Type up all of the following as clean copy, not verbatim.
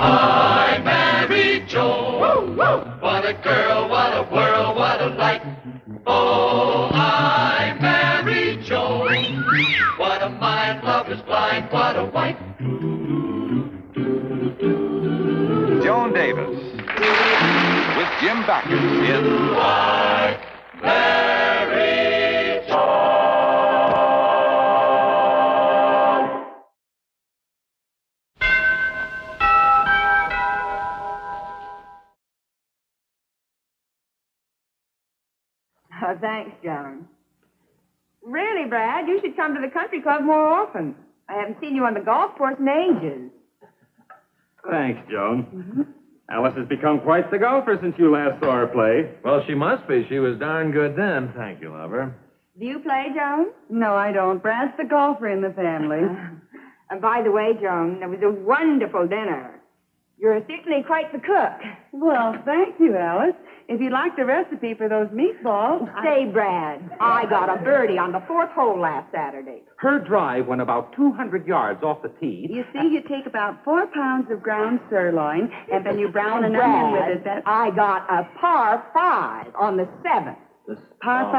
I married Joan. Woo, woo. What a girl, what a world, what a light. Oh, I married Joan. What a mind, love is blind, what a wife. Joan Davis with Jim Backus in I married Joan. Oh, thanks, Joan. Really, Brad, you should come to the country club more often. I haven't seen you on the golf course in ages. Thanks, Joan. Alice has become quite the golfer since you last saw her play. Well, she must be. She was darn good then. Thank you, lover. Do you play, Joan? No, I don't. Brad's the golfer in the family. And by the way, Joan, there was a wonderful dinner. You're certainly quite the cook. Well, thank you, Alice. If you'd like the recipe for those meatballs... Say, Brad, I got a birdie on the 4th hole last Saturday. Her drive went about 200 yards off the tee. You see, you take about 4 pounds of ground sirloin, and then you brown an onion with it. That's... I got a par 5 on the 7th. Par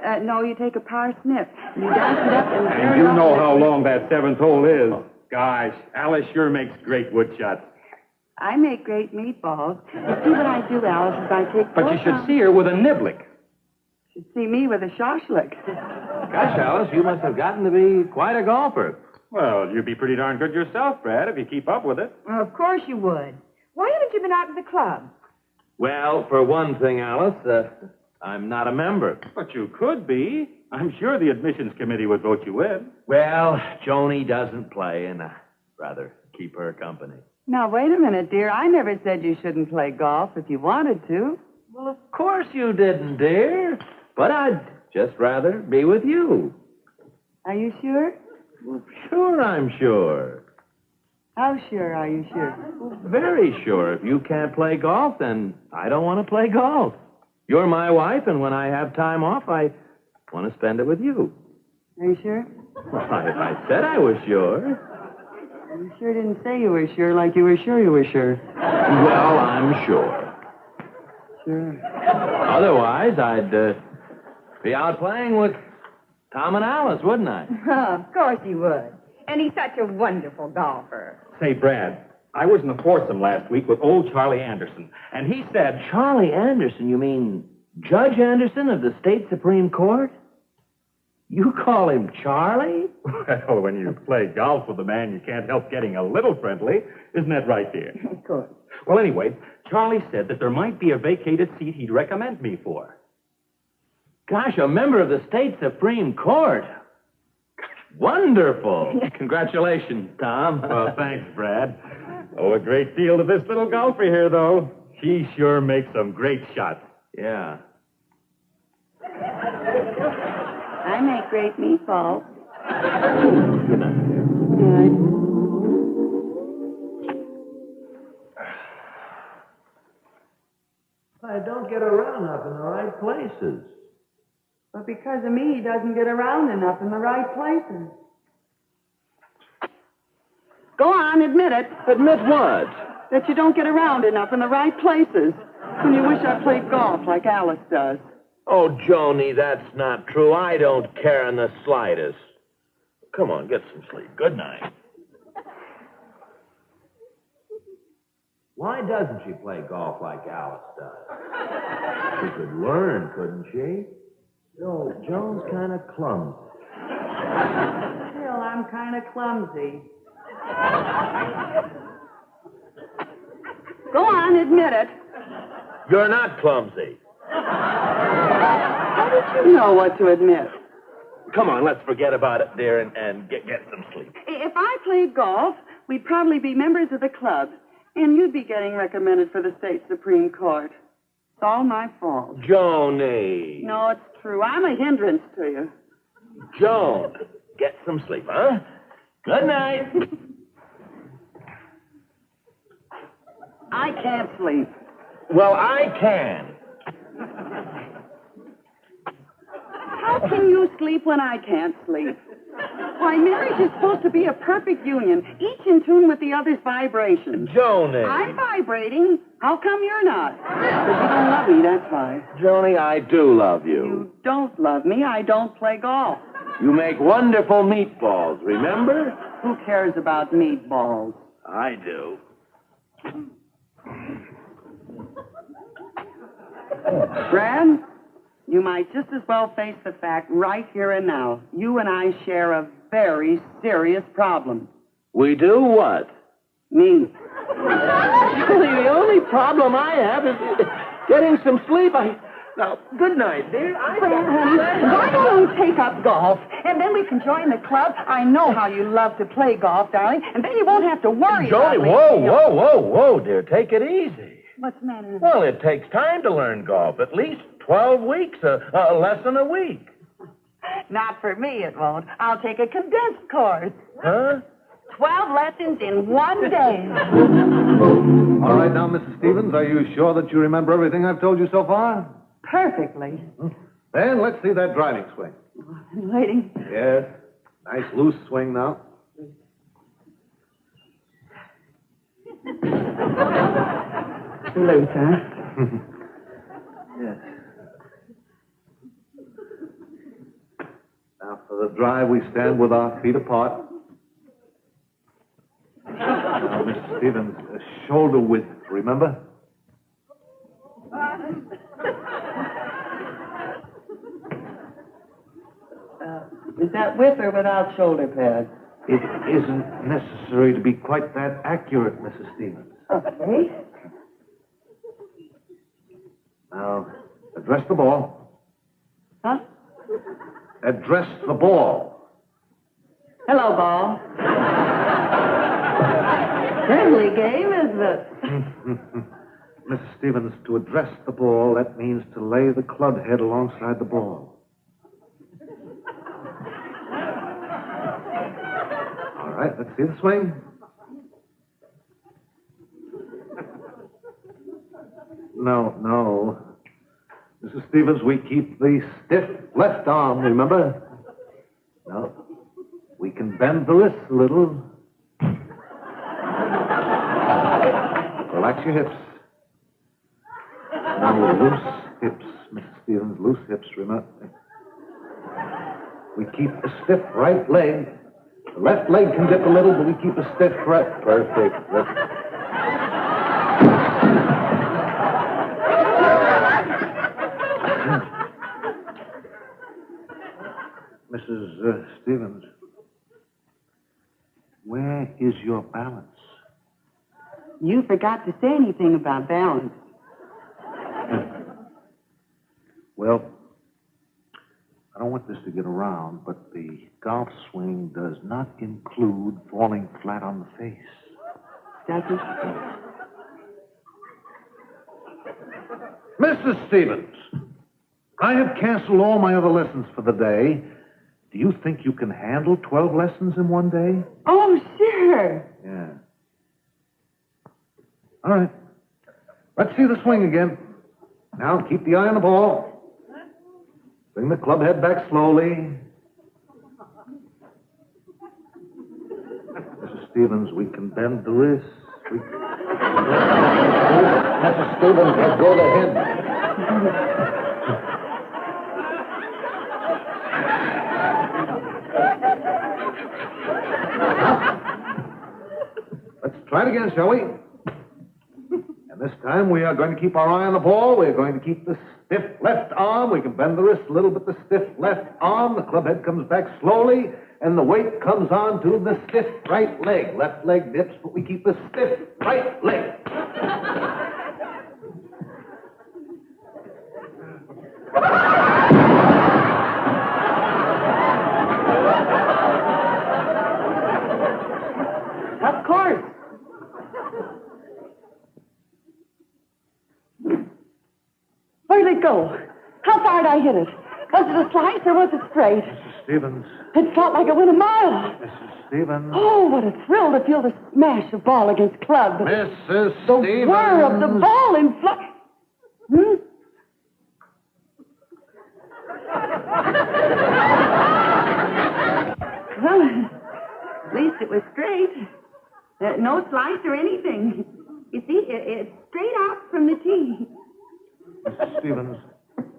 5? No, you take a par snip. You dice it up and And you know how long that 7th hole is. Gosh, Alice sure makes great wood shots. I make great meatballs. You see what I do, Alice, is I take... But you should see her with a niblick. You should see me with a shashlik. Gosh, Alice, you must have gotten to be quite a golfer. Well, you'd be pretty darn good yourself, Brad, if you keep up with it. Well, of course you would. Why haven't you been out to the club? Well, for one thing, Alice, I'm not a member. But you could be. I'm sure the admissions committee would vote you in. Well, Joni doesn't play, and I'd rather keep her company. Now, wait a minute, dear. I never said you shouldn't play golf if you wanted to. Well, of course you didn't, dear. But I'd just rather be with you. Are you sure? Well, sure, I'm sure. How sure are you sure? Very sure. If you can't play golf, then I don't want to play golf. You're my wife, and when I have time off, I want to spend it with you. Are you sure? Well, I said I was sure. You sure didn't say you were sure like you were sure you were sure. Well, I'm sure. Sure. Otherwise, I'd be out playing with Tom and Alice, wouldn't I? Of course you would. And he's such a wonderful golfer. Say, Brad, I was in the foursome last week with old Charlie Anderson, and he said... Charlie Anderson? You mean Judge Anderson of the State Supreme Court? You call him Charlie? Well, when you play golf with a man, you can't help getting a little friendly. Isn't that right, dear? Of course. Well, anyway, Charlie said that there might be a vacated seat he'd recommend me for. Gosh, a member of the State Supreme Court. Wonderful. Congratulations, Tom. Well, thanks, Brad. Oh, a great deal to this little golfer here, though. He sure makes some great shots. Yeah. I make great meatballs. Good night, dear. Good. I don't get around enough in the right places. But because of me, he doesn't get around enough in the right places. Go on, admit it. Admit what? That you don't get around enough in the right places. When you wish I played golf like Alice does. Oh, Joni, that's not true. I don't care in the slightest. Come on, get some sleep. Good night. Why doesn't she play golf like Alice does? She could learn, couldn't she? No, Joan's kind of clumsy. Still, I'm kind of clumsy. Go on, admit it. You're not clumsy. How did you know what to admit? Come on, let's forget about it, dear, and get some sleep. If I played golf, we'd probably be members of the club, and you'd be getting recommended for the state Supreme Court. It's all my fault. Joni. No, it's true. I'm a hindrance to you. Joan, get some sleep, huh? Good night. I can't sleep. Well, I can. How can you sleep when I can't sleep? Why, marriage is supposed to be a perfect union, each in tune with the other's vibrations. Joni. I'm vibrating. How come you're not? Because you don't love me, that's why. Joni, I do love you. You don't love me. I don't play golf. You make wonderful meatballs, remember? Who cares about meatballs? I do. Brad, you might just as well face the fact right here and now. You and I share a very serious problem. We do what? Me. Joni, the only problem I have is getting some sleep. Now, good night, dear. Why don't you take up golf, and then we can join the club? I know how you love to play golf, darling, and then you won't have to worry about Joni, me. whoa, dear. Take it easy. What's the matter? Well, it takes time to learn golf. At least 12 weeks, a lesson a week. Not for me, it won't. I'll take a condensed course. Huh? 12 lessons in one day. All right, now, Mrs. Stevens, are you sure that you remember everything I've told you so far? Perfectly. Then let's see that driving swing. I'm waiting. Yes. Nice loose swing now. Loose, huh? Yes. Now, for the drive, we stand with our feet apart. Now, Mrs. Stevens, shoulder width, remember? Is that with or without shoulder pads? It isn't necessary to be quite that accurate, Mrs. Stevens. Okay. Now, address the ball. Huh? Address the ball. Hello, ball. Friendly game, isn't it? Mrs. Stevens, to address the ball, that means to lay the club head alongside the ball. All right, let's see the swing. No. Mrs. Stevens, we keep the stiff left arm, remember? No. We can bend the wrist a little. Relax your hips. No, loose hips, Mrs. Stevens, loose hips, remember? We keep a stiff right leg. The left leg can dip a little, but we keep a stiff right. Perfect. Mrs. Stevens, where is your balance? You forgot to say anything about balance. Well, I don't want this to get around, but the golf swing does not include falling flat on the face. Does it? Mrs. Stevens, I have canceled all my other lessons for the day. Do you think you can handle 12 lessons in one day? Oh, sure. Yeah. All right. Let's see the swing again. Now, keep the eye on the ball. Bring the club head back slowly. Mrs. Stevens, we can bend the wrist. Mrs. Stevens, let go of the head. Let's try it again, shall we? And this time we are going to keep our eye on the ball. We're going to keep the stiff left arm. We can bend the wrist a little bit, the stiff left arm. The club head comes back slowly, and the weight comes on to the stiff right leg. Left leg dips, but we keep the stiff right leg. Of course. Where did it go? How far did I hit it? Was it a slice or was it straight? Mrs. Stevens. It felt like it went a mile. Mrs. Stevens. Oh, what a thrill to feel the smash of ball against club. Mrs. The Stevens. whir of the ball in flight. Well, at least it was straight. No slice or anything. You see, it's straight out from the tee. Mrs. Stevens,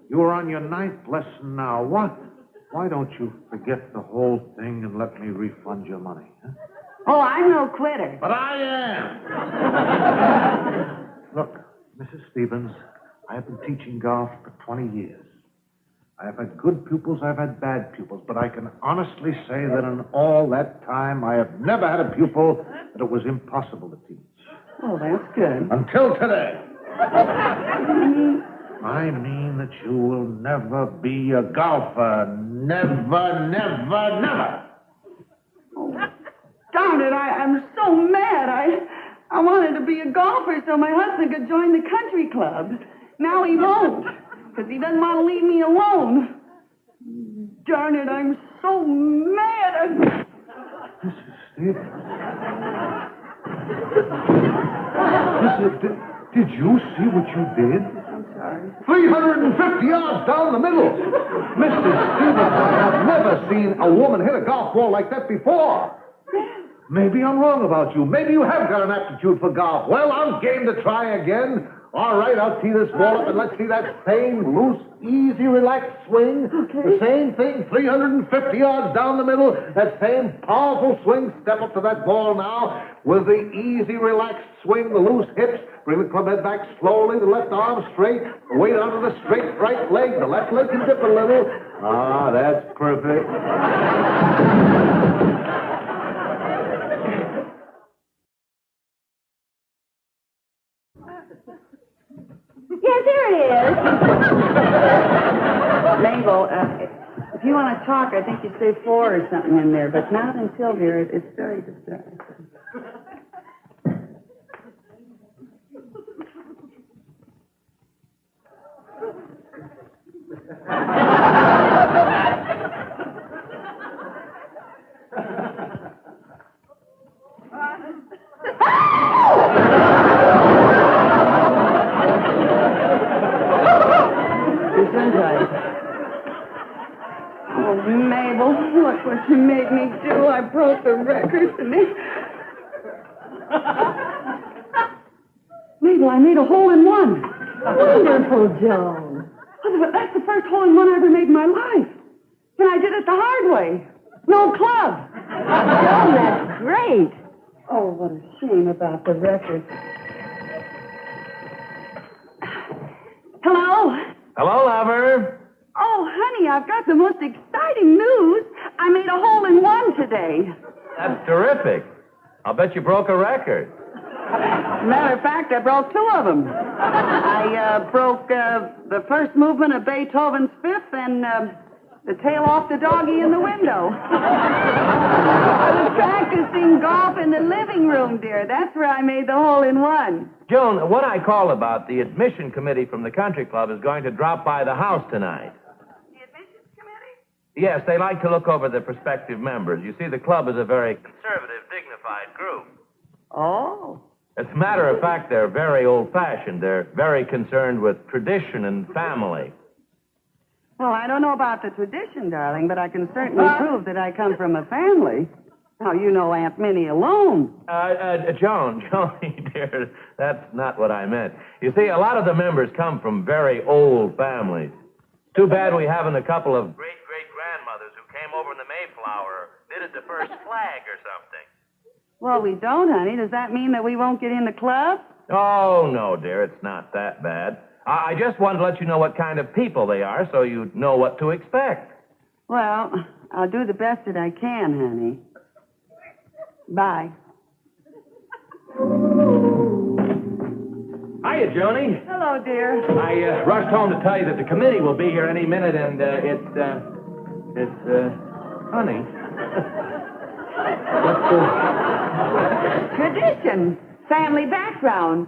you are on your 9th lesson now. Why don't you forget the whole thing and let me refund your money? Huh? Oh, I'm no quitter. But I am. Look, Mrs. Stevens, I have been teaching golf for 20 years. I have had good pupils, I've had bad pupils, but I can honestly say that in all that time, I have never had a pupil that it was impossible to teach. Oh, that's good. Until today. I mean that you will never be a golfer. Never, never, never. Oh, darn it, I'm so mad. I wanted to be a golfer so my husband could join the country club. Now he won't, because he doesn't want to leave me alone. Darn it, I'm so mad. Mrs. Stevens. Did you see what you did? I'm sorry. 350 yards down the middle. Mrs. Stevens, I have never seen a woman hit a golf ball like that before. Maybe I'm wrong about you. Maybe you have got an aptitude for golf. Well, I'm game to try again. All right, I'll tee this ball up and let's see that same loose, easy, relaxed swing. Okay. The same thing, 350 yards down the middle. That same powerful swing. Step up to that ball now with the easy, relaxed swing, the loose hips. Bring the club head back slowly, the left arm straight. Weight onto the straight right leg. The left leg can dip a little. Ah, that's perfect. Yes, here it is. Mabel, if you want to talk, I think you'd say 4 or something in there, but not until, dear. It's very distracting. Oh, Mabel, look what you made me do. I broke the record and Mabel, I made a hole-in-one. Wonderful, Joan. Oh, that's the first hole-in-one I ever made in my life. And I did it the hard way. No club. Joan, that's great. Oh, what a shame about the record. Hello? Hello, lover. Oh, honey, I've got the most exciting news. I made a hole-in-one today. That's terrific. I'll bet you broke a record. Matter of fact, I broke 2 of them. I broke the first movement of Beethoven's Fifth and the tail off the doggy in the window. I was practicing golf in the living room, dear. That's where I made the hole-in-one. Joan, what I call about the admission committee from the country club is going to drop by the house tonight. The admissions committee? Yes, they like to look over the prospective members. You see, the club is a very conservative, dignified group. Oh. As a matter of fact, they're very old-fashioned. They're very concerned with tradition and family. Well, I don't know about the tradition, darling, but I can certainly prove that I come from a family. Now, you know Aunt Minnie alone. Joanie, dear, that's not what I meant. You see, a lot of the members come from very old families. Too bad we haven't a couple of great-great-grandmothers who came over in the Mayflower or knitted the first flag or something. Well, we don't, honey. Does that mean that we won't get in the club? Oh, no, dear, it's not that bad. I just wanted to let you know what kind of people they are so you know what to expect. Well, I'll do the best that I can, honey. Bye. Hiya, Joanie. Hello, dear. I rushed home to tell you that the committee will be here any minute, and honey. What's the... Tradition. Family background.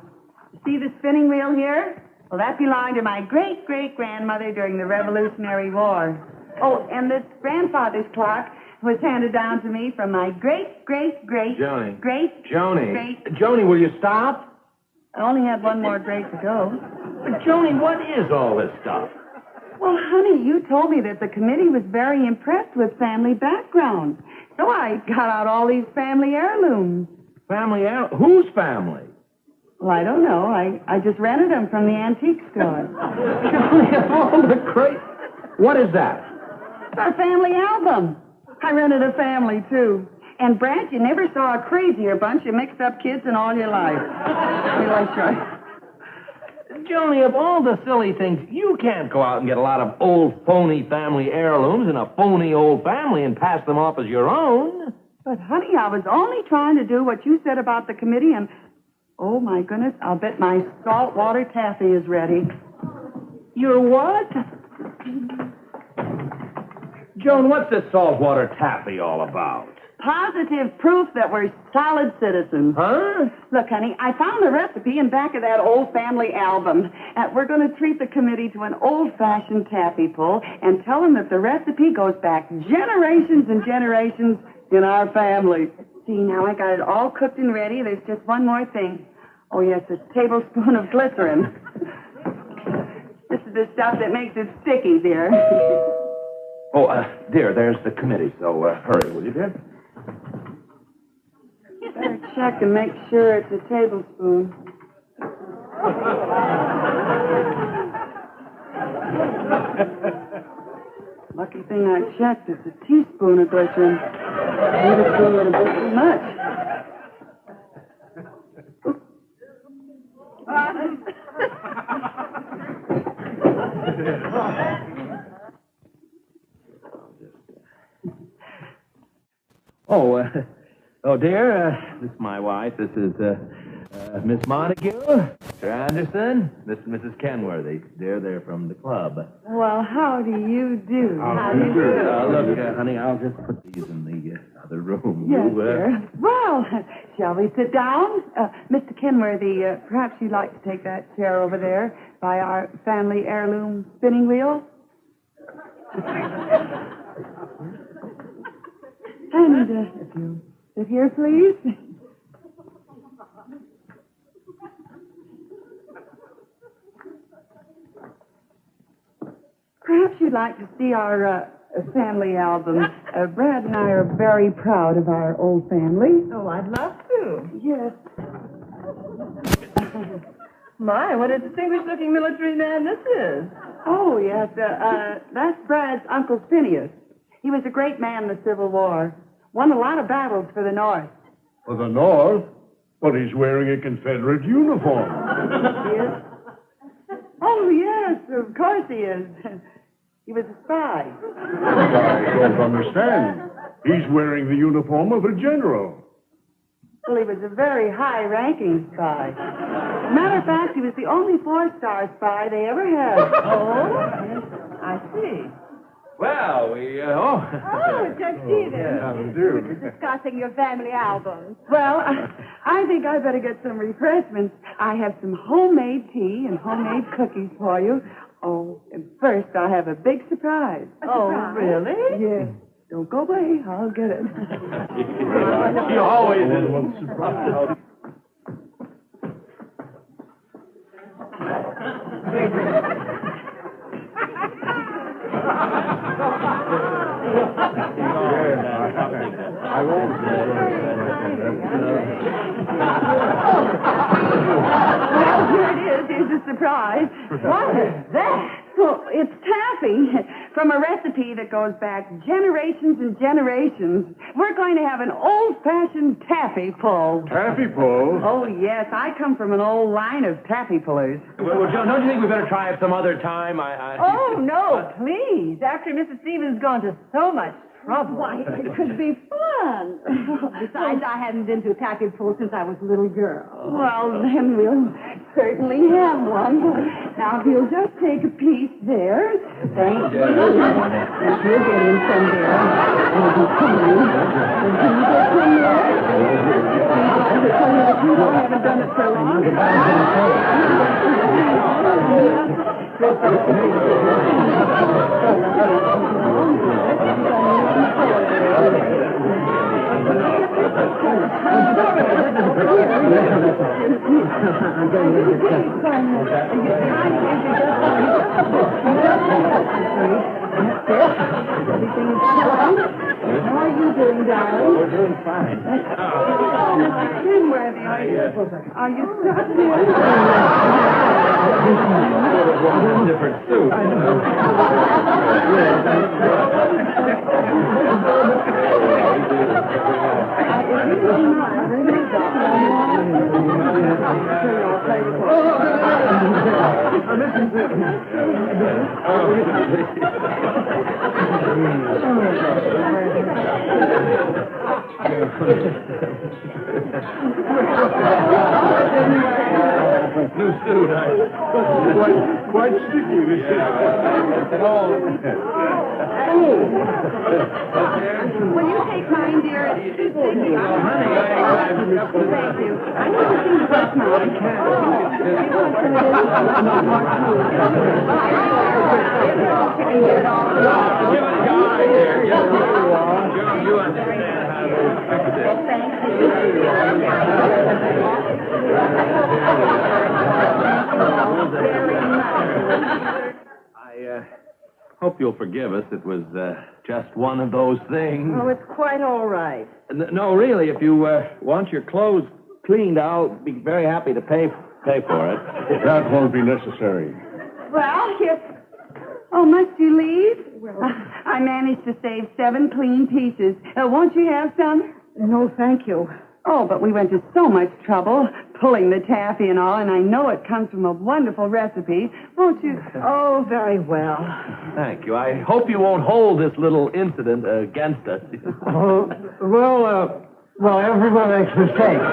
See the spinning wheel here? Well, that belonged to my great-great-grandmother during the Revolutionary War. Oh, and this grandfather's clock was handed down to me from my great-great-great... Joanie. Great... Joanie. Great... Joanie, will you stop? I only had one more great to go. But, Joanie, what is all this stuff? Well, honey, you told me that the committee was very impressed with family background. So I got out all these family heirlooms. Whose family? Well, I don't know. I just rented them from the antique store. Oh, the great... What is that? It's our family album. I rented a family, too. And, Brad, you never saw a crazier bunch of mixed-up kids in all your life. Joni, of all the silly things, you can't go out and get a lot of old, phony family heirlooms in a phony old family and pass them off as your own. But, honey, I was only trying to do what you said about the committee, and... Oh, my goodness, I'll bet my saltwater taffy is ready. Your what? Joan, what's this saltwater taffy all about? Positive proof that we're solid citizens. Huh? Look, honey, I found the recipe in back of that old family album. We're going to treat the committee to an old-fashioned taffy pull and tell them that the recipe goes back generations and generations in our family. See, now I got it all cooked and ready. There's just one more thing. Oh, yes, a tablespoon of glycerin. This is the stuff that makes it sticky, dear. Oh, dear, there's the committee, so hurry, will you, dear? Better check and make sure it's a tablespoon. Lucky thing I checked. It's a teaspoon of glycerin. Maybe it's a little bit too much. Oh, dear, this is my wife. This is Miss Montague, Mr. Anderson, Mr. and Mrs. Kenworthy. Dear, they're from the club. Well, how do you do? How do you do? Look, honey, I'll just put these in the other room. Yes, dear. Well, shall we sit down? Mr. Kenworthy, perhaps you'd like to take that chair over there by our family heirloom spinning wheel? And if you sit here, please. Perhaps you'd like to see our family album. Brad and I are very proud of our old family. Oh, I'd love to. Yes. My, what a distinguished-looking military man this is. Oh, yes. That's Brad's Uncle Phineas. He was a great man in the Civil War. Won a lot of battles for the North. For the North? But he's wearing a Confederate uniform. Yes. Oh, yes, of course he is. He was a spy. I don't understand. He's wearing the uniform of a general. Well, he was a very high-ranking spy. Matter of fact, he was the only four-star spy they ever had. Oh? Yes, I see. Well, Oh, Judge Stevens. How do you do? We were discussing your family albums. Well, I think I better get some refreshments. I have some homemade tea and homemade cookies for you. Oh, and first I'll have a big surprise. Oh, really? Yes. Don't go away. I'll get it. you always... What's surprised? I won't. Well, here it is. Here's the surprise. What is that? Well, it's taffy from a recipe that goes back generations and generations. We're going to have an old-fashioned taffy pull. Taffy pull? Oh, yes. I come from an old line of taffy pullers. Well, Joan, don't you think we better try it some other time? Oh, no, please. After Mrs. Stevens has gone to so much trouble. Why, it could be fun. Besides, I hadn't been to a taffy pull since I was a little girl. Well, then we'll certainly have one. Now, if you'll just take a piece there. Thank you. And we'll get in some there. It'll be clean. And can you get some there? I tell you the truth, I haven't done it so long. Everything is fine. Now you do doing, darling? We're doing fine. Kenworthy, are you stuck here? Different suit. I know. New suit, Quite sticky. Will you take mine, dear? It's too sticky. honey, Thank you. I need to see the first now. You understand how to fix it. Thank I hope you'll forgive us. It was just one of those things. Oh, it's quite all right. No, really, if you want your clothes cleaned, I'll be very happy to pay for it. That won't be necessary. Well, here. Oh, must you leave? I managed to save 7 clean pieces. Won't you have some? No, thank you. Oh, but we went to so much trouble pulling the taffy and all, and I know it comes from a wonderful recipe. Won't you? Oh, very well. Thank you. I hope you won't hold this little incident against us. Well, everyone makes mistakes.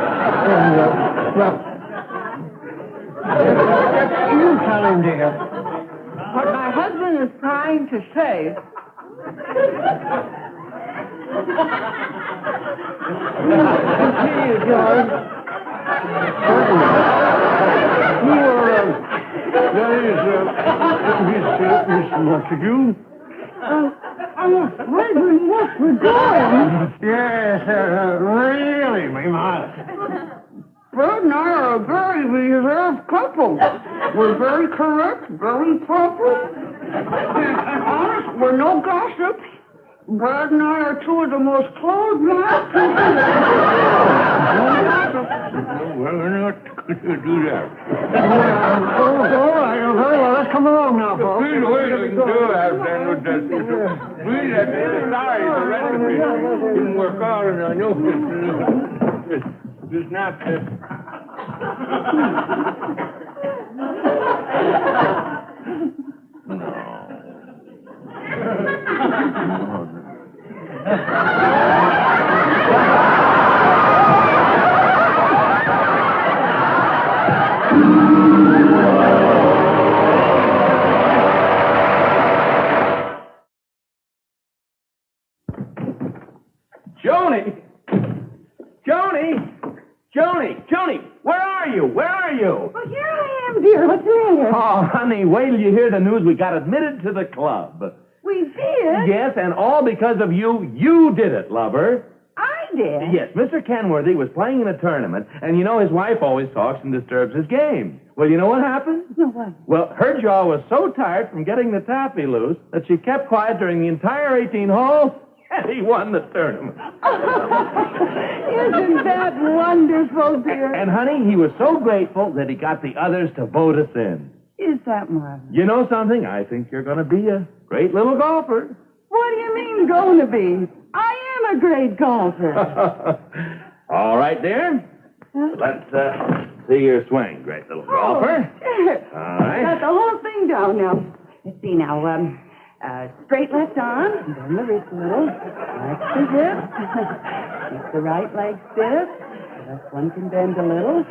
And, you tell him, dear. What my husband is trying to say... Continue, George. That is, Miss Montague. Reverend, what we're doing? Yes, really, my man. Bert and I are a very reserved couple. We're very correct, very proper. And honest, we're no gossips. Brad and I are two of the most closed-mouthed people. Well, we're not going to do that. All right, very well. Let's come along now, folks. Please wait, we can do that then with that. Please, that's sorry, the recipe didn't work out, and I know it's not Joni, where are you? Where are you? Well, here I am, dear. What's the matter? Oh, honey, wait till you hear the news. We got admitted to the club. We did? Yes, and all because of you. You did it, lover. I did? Yes, Mr. Kenworthy was playing in a tournament, and you know his wife always talks and disturbs his game. Well, you know what happened? No, what? Well, her jaw was so tired from getting the taffy loose that she kept quiet during the entire 18 holes, and he won the tournament. Isn't that wonderful, dear? And, honey, he was so grateful that he got the others to vote us in. Is that marvelous? You know something? I think you're going to be a great little golfer. What do you mean, going to be? I am a great golfer. All right, dear. Let's see your swing, great little golfer. Sure. All right. Got the whole thing down now. Let's see now. Straight left arm, bend the wrist a little. That's the hip. Keep the right leg stiff. The left one can bend a little.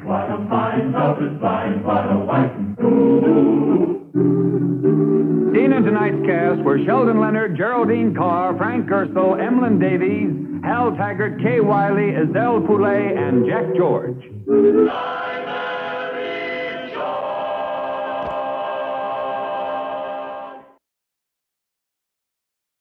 What a fine love is fine, what a wife. Seen in tonight's cast were Sheldon Leonard, Geraldine Carr, Frank Gerstle, Emlyn Davies, Hal Taggart, Kay Wiley, Estelle Poulet, and Jack George.